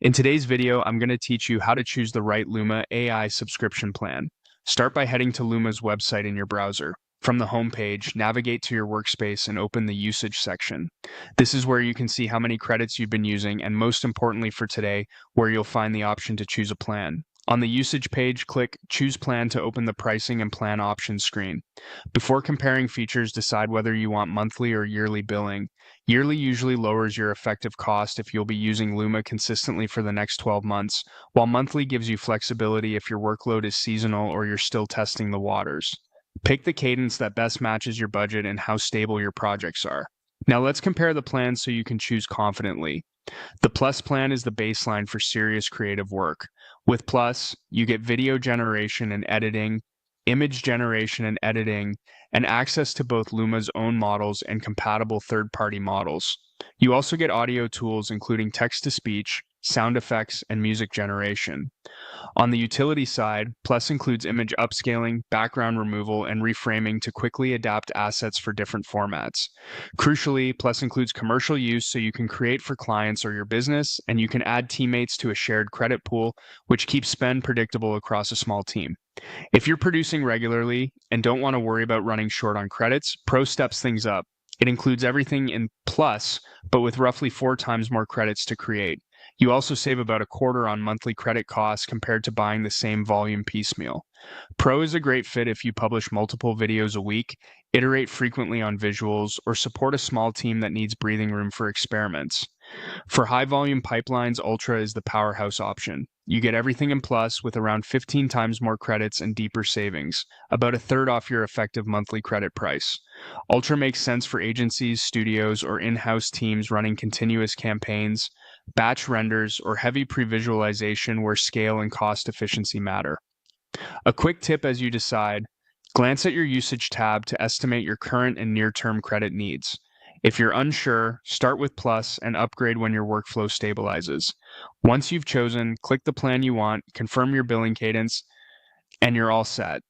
In today's video, I'm going to teach you how to choose the right Luma AI subscription plan. Start by heading to Luma's website in your browser. From the home page, navigate to your workspace and open the usage section. This is where you can see how many credits you've been using and, most importantly for today, where you'll find the option to choose a plan. On the usage page, click Choose Plan to open the pricing and plan options screen. Before comparing features, decide whether you want monthly or yearly billing. Yearly usually lowers your effective cost if you'll be using Luma consistently for the next 12 months, while monthly gives you flexibility if your workload is seasonal or you're still testing the waters. Pick the cadence that best matches your budget and how stable your projects are. Now let's compare the plans so you can choose confidently. The Plus plan is the baseline for serious creative work. With Plus, you get video generation and editing, image generation and editing, and access to both Luma's own models and compatible third-party models. You also get audio tools including text-to-speech, sound effects, and music generation. On the utility side, Plus includes image upscaling, background removal, and reframing to quickly adapt assets for different formats. Crucially, Plus includes commercial use so you can create for clients or your business, and you can add teammates to a shared credit pool, which keeps spend predictable across a small team. If you're producing regularly and don't want to worry about running short on credits, Pro steps things up. It includes everything in Plus, but with roughly 4 times more credits to create. You also save about a quarter on monthly credit costs compared to buying the same volume piecemeal. Pro is a great fit if you publish multiple videos a week, iterate frequently on visuals, or support a small team that needs breathing room for experiments. For high volume pipelines, Ultra is the powerhouse option. You get everything in Plus with around 15 times more credits and deeper savings, about a third off your effective monthly credit price. Ultra makes sense for agencies, studios, or in-house teams running continuous campaigns, batch renders, or heavy pre-visualization where scale and cost efficiency matter. A quick tip as you decide: glance at your usage tab to estimate your current and near-term credit needs. If you're unsure, start with Plus and upgrade when your workflow stabilizes. Once you've chosen, click the plan you want, confirm your billing cadence, and you're all set.